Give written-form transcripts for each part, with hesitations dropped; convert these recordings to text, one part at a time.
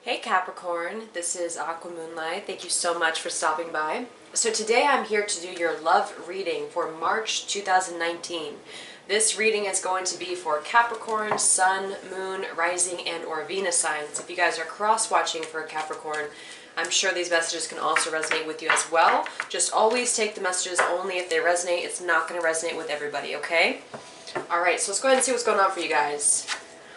Hey Capricorn, this is Aqua Moonlight. Thank you so much for stopping by. So today I'm here to do your love reading for March 2019. This reading is going to be for Capricorn, Sun, Moon, Rising, and or Venus signs. If you guys are cross-watching for Capricorn, I'm sure these messages can also resonate with you as well. Just always take the messages only if they resonate. It's not going to resonate with everybody, okay? Alright, so let's go ahead and see what's going on for you guys.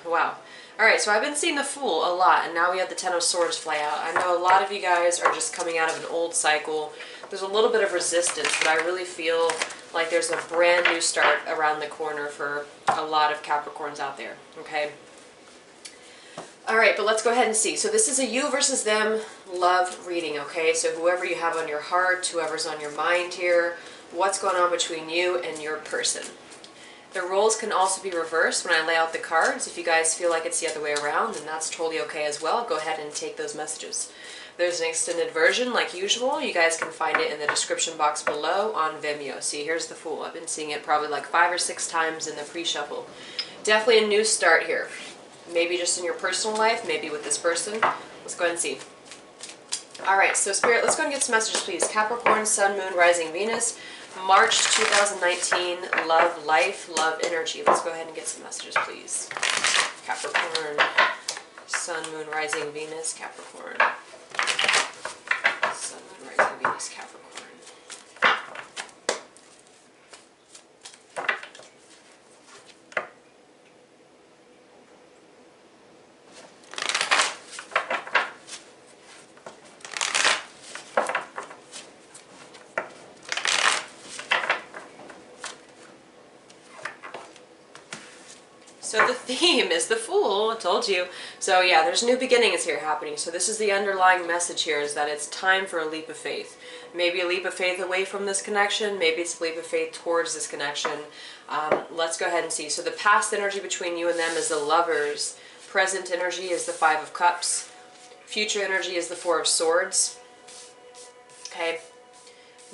Wow. Alright, so I've been seeing the Fool a lot, and now we have the Ten of Swords fly out. I know a lot of you guys are just coming out of an old cycle. There's a little bit of resistance, but I really feel like there's a brand new start around the corner for a lot of Capricorns out there, okay? Alright, but let's go ahead and see. So this is a you versus them love reading, okay? So whoever you have on your heart, whoever's on your mind here, what's going on between you and your person. The roles can also be reversed when I lay out the cards. If you guys feel like it's the other way around, then that's totally okay as well. Go ahead and take those messages. There's an extended version like usual. You guys can find it in the description box below on Vimeo. See, here's the Fool. I've been seeing it probably like 5 or 6 times in the pre-shuffle. Definitely a new start here. Maybe just in your personal life, maybe with this person. Let's go ahead and see. Alright, so Spirit, let's go and get some messages, please. Capricorn, Sun, Moon, Rising, Venus. March 2019, love, life, love, energy. Let's go ahead and get some messages, please. Capricorn, Sun, Moon, Rising, Venus, Capricorn. Sun, Moon, Rising, Venus, Capricorn. So the theme is the Fool, I told you. So yeah, there's new beginnings here happening. So this is the underlying message here, is that it's time for a leap of faith. Maybe a leap of faith away from this connection, maybe it's a leap of faith towards this connection. Let's go ahead and see. So the past energy between you and them is the Lovers. Present energy is the Five of Cups. Future energy is the Four of Swords. Okay.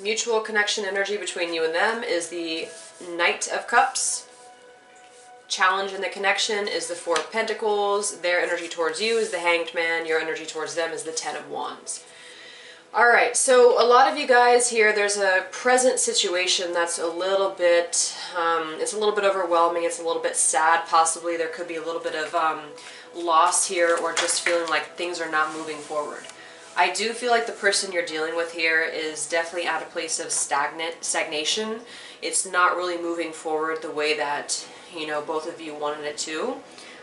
Mutual connection energy between you and them is the Knight of Cups. Challenge in the connection is the Four of Pentacles. Their energy towards you is the Hanged Man. Your energy towards them is the Ten of Wands. Alright, so a lot of you guys here, there's a present situation that's a little bit, it's a little bit overwhelming. It's a little bit sad, possibly. There could be a little bit of loss here, or just feeling like things are not moving forward. I do feel like the person you're dealing with here is definitely at a place of stagnation. It's not really moving forward the way that, you know, both of you wanted it to.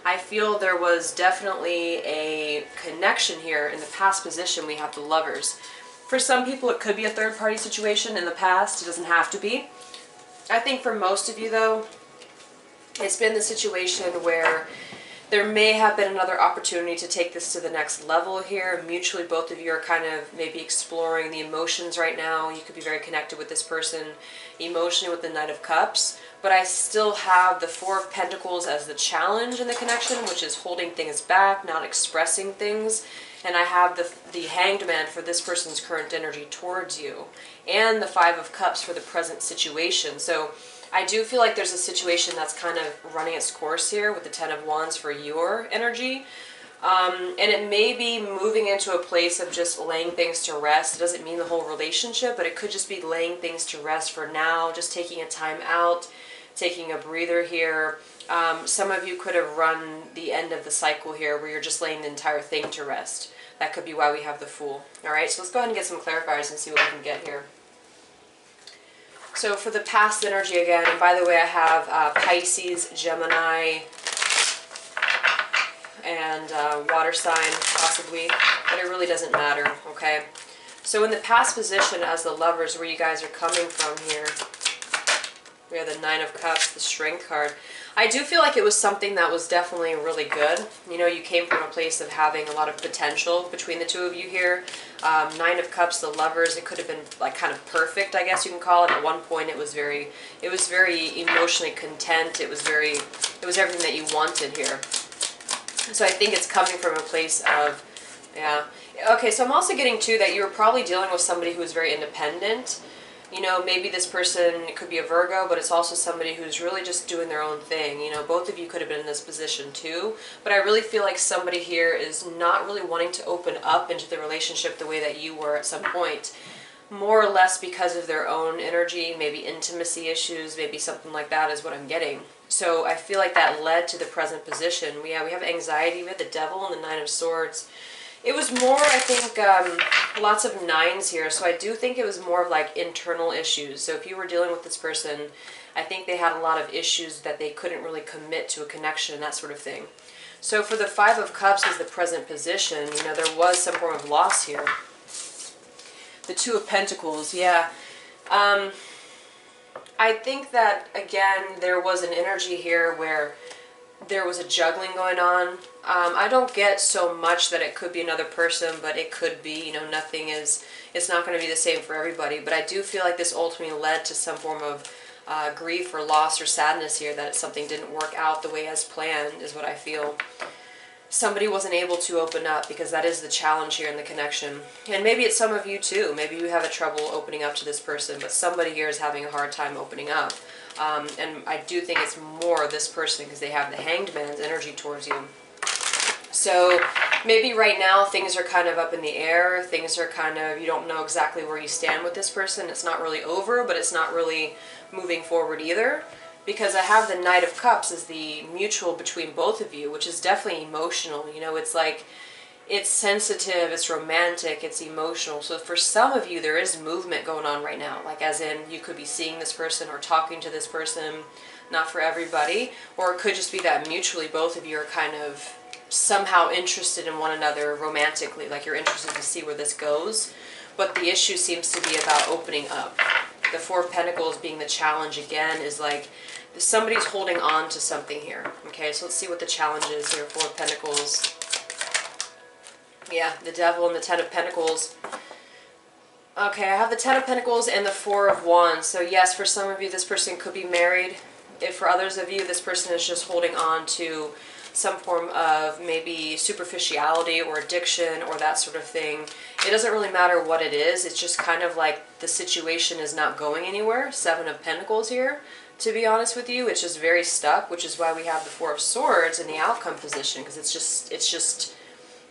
I feel there was definitely a connection here. In the past position, we have the Lovers. For some people, it could be a third-party situation in the past. It doesn't have to be. I think for most of you, though, it's been the situation where there may have been another opportunity to take this to the next level here. Mutually, both of you are kind of maybe exploring the emotions right now. You could be very connected with this person emotionally with the Knight of Cups. But I still have the Four of Pentacles as the challenge in the connection, which is holding things back, not expressing things. And I have the Hanged Man for this person's current energy towards you. And the Five of Cups for the present situation. So I do feel like there's a situation that's kind of running its course here with the Ten of Wands for your energy. And it may be moving into a place of just laying things to rest. It doesn't mean the whole relationship, but it could just be laying things to rest for now, just taking a time out, taking a breather here. Some of you could have run the end of the cycle here where you're just laying the entire thing to rest. That could be why we have the Fool. Alright, so let's go ahead and get some clarifiers and see what we can get here. So for the past energy again, and by the way, I have Pisces, Gemini, and water sign possibly, but it really doesn't matter, okay? So in the past position as the Lovers, where you guys are coming from here, we have the Nine of Cups, the Strength card. I do feel like it was something that was definitely really good. You know, you came from a place of having a lot of potential between the two of you here. Nine of Cups, the Lovers, it could have been like kind of perfect, I guess you can call it. At one point it was very emotionally content. It was everything that you wanted here. So I think it's coming from a place of, yeah. Okay, so I'm also getting too that you were probably dealing with somebody who was very independent. You know, maybe this person, it could be a Virgo, but it's also somebody who's really just doing their own thing. You know, both of you could have been in this position too, but I really feel like somebody here is not really wanting to open up into the relationship the way that you were at some point. More or less because of their own energy, maybe intimacy issues, maybe something like that is what I'm getting. So I feel like that led to the present position. We have anxiety, we had the Devil and the Nine of Swords. It was more, I think, lots of nines here, so I do think it was more of like internal issues. So if you were dealing with this person, I think they had a lot of issues that they couldn't really commit to a connection, that sort of thing. So for the Five of Cups as the present position, you know, there was some form of loss here. The Two of Pentacles, yeah. I think that, again, there was an energy here where there was a juggling going on. I don't get so much that it could be another person, but it could be, you know, nothing is, it's not going to be the same for everybody. But I do feel like this ultimately led to some form of grief or loss or sadness here, that something didn't work out the way as planned, is what I feel. Somebody wasn't able to open up, because that is the challenge here in the connection. And maybe it's some of you too. Maybe you have a trouble opening up to this person, but somebody here is having a hard time opening up. And I do think it's more this person, because they have the Hanged Man's energy towards you. So maybe right now things are kind of up in the air. Things are kind of, you don't know exactly where you stand with this person. It's not really over, but it's not really moving forward either. Because I have the Knight of Cups as the mutual between both of you, which is definitely emotional. You know, it's like, it's sensitive, it's romantic, it's emotional. So for some of you, there is movement going on right now. Like as in, you could be seeing this person or talking to this person. Not for everybody. Or it could just be that mutually both of you are kind of somehow interested in one another romantically. Like you're interested to see where this goes. But the issue seems to be about opening up. The Four of Pentacles being the challenge again is like somebody's holding on to something here. Okay, so let's see what the challenge is here. Four of Pentacles. Yeah, the Devil and the Ten of Pentacles. Okay, I have the Ten of Pentacles and the Four of Wands. So yes, for some of you, this person could be married. If for others of you, this person is just holding on to some form of maybe superficiality or addiction or that sort of thing. It doesn't really matter what it is. It's just kind of like the situation is not going anywhere. Seven of Pentacles here, to be honest with you. It's just very stuck, which is why we have the Four of Swords in the outcome position, because it's just,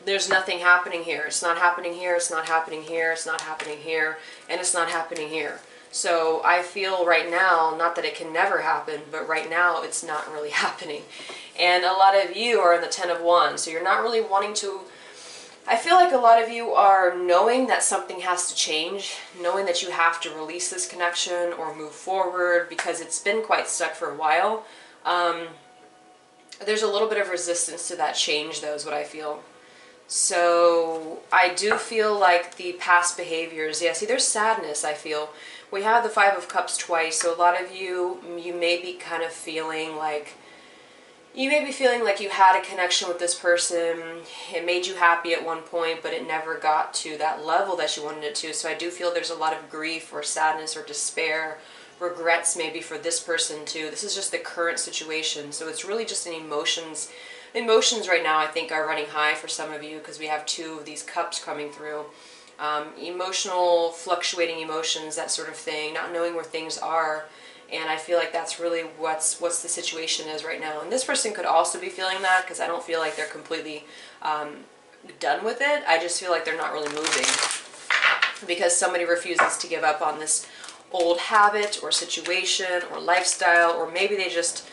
there's nothing happening here. It's not happening here, it's not happening here, it's not happening here, and it's not happening here. So I feel right now, not that it can never happen, but right now it's not really happening. And a lot of you are in the Ten of Wands, so you're not really wanting to, I feel like a lot of you are knowing that something has to change, knowing that you have to release this connection or move forward, because it's been quite stuck for a while. There's a little bit of resistance to that change, though, is what I feel. So I do feel like the past behaviors, yeah, see, there's sadness, I feel. We have the Five of Cups twice, so a lot of you, you may be kind of feeling like, you had a connection with this person. It made you happy at one point, but it never got to that level that you wanted it to. So I do feel there's a lot of grief or sadness or despair, regrets maybe for this person too. This is just the current situation. So it's really just an emotions. Emotions right now, I think, are running high for some of you, because we have two of these cups coming through. Emotional, fluctuating emotions, that sort of thing, not knowing where things are. And I feel like that's really what's the situation is right now. And this person could also be feeling that, because I don't feel like they're completely done with it. I just feel like they're not really moving, because somebody refuses to give up on this old habit or situation or lifestyle, or maybe they're just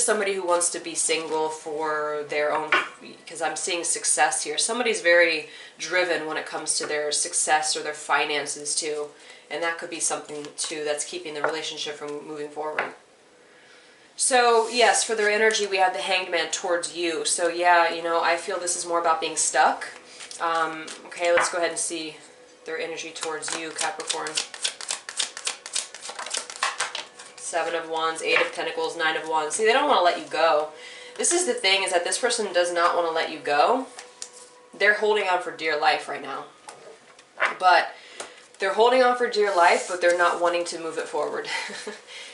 somebody who wants to be single for their own, because I'm seeing success here. Somebody's very driven when it comes to their success or their finances too. And that could be something too that's keeping the relationship from moving forward. So yes, for their energy, we have the Hanged Man towards you. So yeah, you know, I feel this is more about being stuck. Okay, let's go ahead and see their energy towards you, Capricorn. Seven of Wands, Eight of Pentacles, Nine of Wands. See, they don't want to let you go. This is the thing, is that this person does not want to let you go. They're holding on for dear life right now. But they're holding on for dear life, but they're not wanting to move it forward.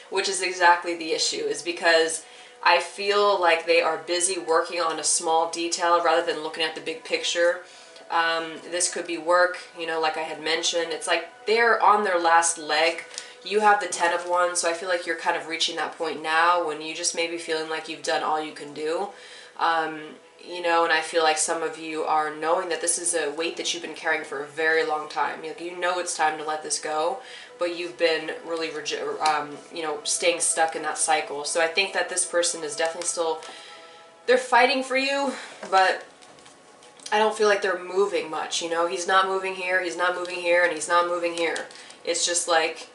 Which is exactly the issue, is because I feel like they are busy working on a small detail rather than looking at the big picture. This could be work, you know, like I had mentioned. It's like they're on their last leg. You have the 10 of Wands, so I feel like you're kind of reaching that point now when you just may be feeling like you've done all you can do. You know, and I feel like some of you are knowing that this is a weight that you've been carrying for a very long time. You know it's time to let this go, but you've been really, you know, staying stuck in that cycle. So I think that this person is definitely still, they're fighting for you, but I don't feel like they're moving much, you know. He's not moving here, he's not moving here, and he's not moving here. It's just like,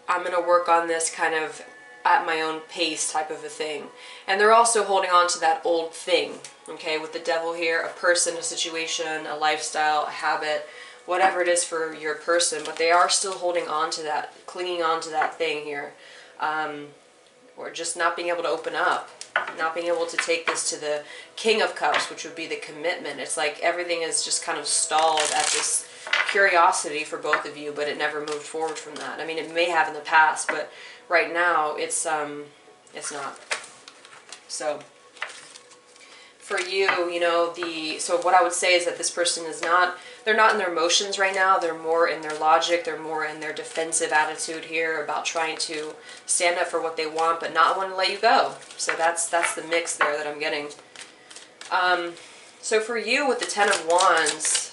I'm going to work on this kind of at my own pace type of a thing. And they're also holding on to that old thing, okay, with the devil here, a person, a situation, a lifestyle, a habit, whatever it is for your person, but they are still holding on to that, clinging on to that thing here, or just not being able to open up, not being able to take this to the King of Cups, which would be the commitment. It's like everything is just kind of stalled at this curiosity for both of you, but it never moved forward from that. I mean, it may have in the past, but right now it's not. So for you, you know, so what I would say is that this person is not, they're not in their emotions right now. They're more in their logic. They're more in their defensive attitude here about trying to stand up for what they want, but not want to let you go. So that's the mix there that I'm getting. So for you with the 10 of Wands,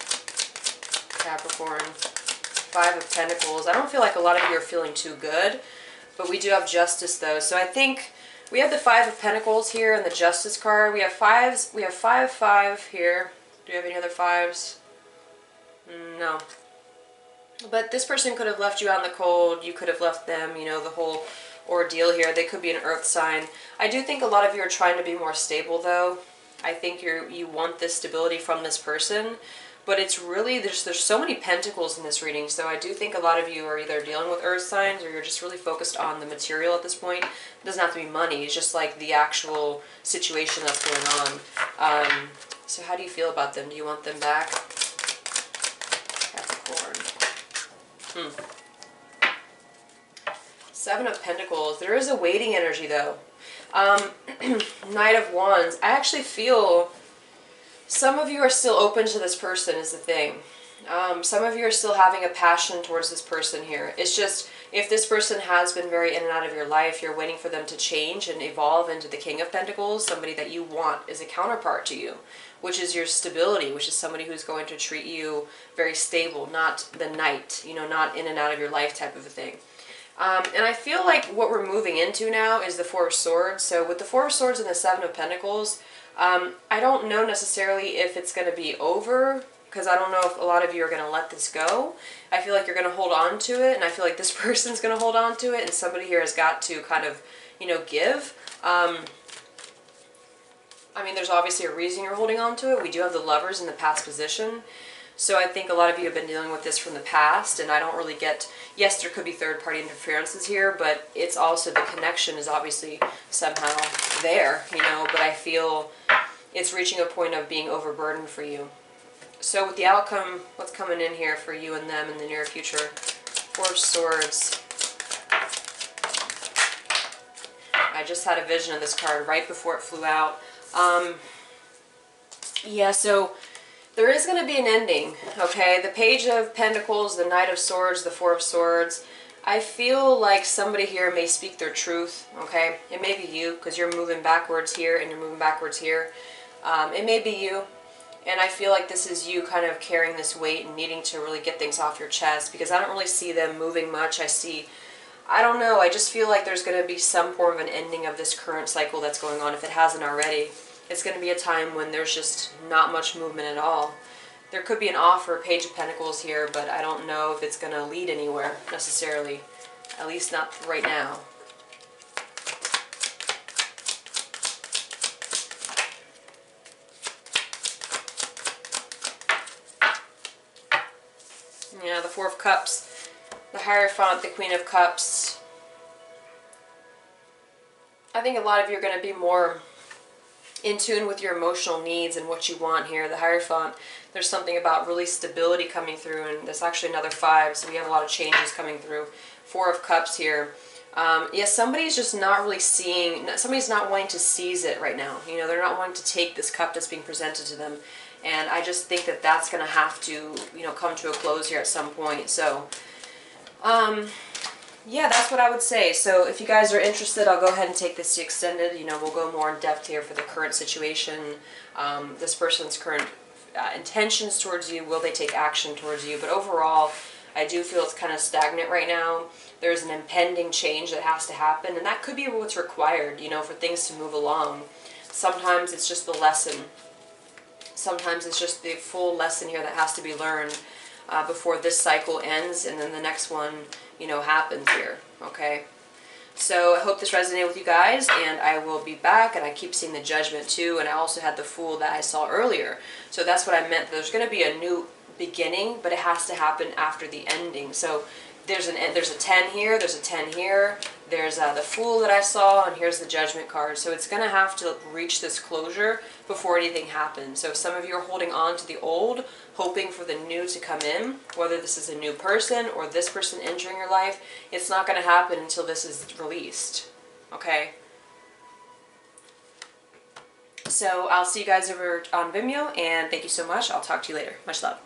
Capricorn, 5 of Pentacles, I don't feel like a lot of you are feeling too good, but we do have Justice though. So I think we have the 5 of Pentacles here and the Justice card. We have fives. We have 5, 5 here. Do we have any other 5s? No. But this person could have left you out in the cold. You could have left them, you know, the whole ordeal here. They could be an earth sign. I do think a lot of you are trying to be more stable though. I think you want this stability from this person. But it's really, there's so many pentacles in this reading, so I do think a lot of you are either dealing with earth signs or you're just really focused on the material at this point. It doesn't have to be money, it's just like the actual situation that's going on. So how do you feel about them? Do you want them back? Capricorn. 7 of Pentacles. There is a waiting energy though. Knight of Wands. I actually feel some of you are still open to this person is the thing. Some of you are still having a passion towards this person here. It's just, if this person has been very in and out of your life, you're waiting for them to change and evolve into the King of Pentacles, somebody that you want is a counterpart to you, which is your stability, which is somebody who's going to treat you very stable, not the Knight, you know, not in and out of your life type of a thing. And I feel like what we're moving into now is the 4 of Swords. So with the 4 of Swords and the 7 of Pentacles, I don't know necessarily if it's going to be over, because I don't know if a lot of you are going to let this go. I feel like you're going to hold on to it, and I feel like this person's going to hold on to it, and somebody here has got to kind of, you know, give. I mean, there's obviously a reason you're holding on to it. We do have the Lovers in the past position. So I think a lot of you have been dealing with this from the past, and I don't really get, yes, there could be third-party interferences here, but it's also the connection is obviously somehow there, you know, but I feel it's reaching a point of being overburdened for you. So with the outcome, what's coming in here for you and them in the near future? 4 of Swords. I just had a vision of this card right before it flew out. Yeah, so there is going to be an ending, okay? The Page of Pentacles, the Knight of Swords, the 4 of Swords. I feel like somebody here may speak their truth, okay? It may be you, because you're moving backwards here and you're moving backwards here. It may be you, and I feel like this is you kind of carrying this weight and needing to really get things off your chest, because I don't really see them moving much. I don't know, I just feel like there's going to be some form of an ending of this current cycle that's going on, if it hasn't already. It's going to be a time when there's just not much movement at all. There could be an offer, Page of Pentacles here, but I don't know if it's going to lead anywhere necessarily. At least not right now. Yeah, the 4 of Cups, the Hierophant, the Queen of Cups. I think a lot of you are going to be more in tune with your emotional needs and what you want here. The Hierophant, there's something about really stability coming through, and there's actually another 5, so we have a lot of changes coming through. 4 of Cups here. Yeah, somebody's just not really seeing, somebody's not wanting to seize it right now. You know, they're not wanting to take this cup that's being presented to them And I just think that that's going to have to, you know, come to a close here at some point. So, yeah, that's what I would say. So if you guys are interested, I'll go ahead and take this to extended. You know, we'll go more in depth here for the current situation, this person's current intentions towards you. Will they take action towards you? But overall, I do feel it's kind of stagnant right now. There's an impending change that has to happen, and that could be what's required, you know, for things to move along. Sometimes it's just the lesson. Sometimes it's just the full lesson here that has to be learned before this cycle ends, and then the next one, you know, happens here, okay? So I hope this resonated with you guys, and I will be back, and I keep seeing the Judgment too, and I also had the Fool that I saw earlier. So that's what I meant. There's going to be a new beginning, but it has to happen after the ending. So there's a 10 here, there's a 10 here, there's the Fool that I saw, and here's the Judgment card. So it's going to have to reach this closure before anything happens. So if some of you are holding on to the old, hoping for the new to come in, whether this is a new person or this person entering your life, it's not going to happen until this is released, okay? So I'll see you guys over on Vimeo, and thank you so much. I'll talk to you later. Much love.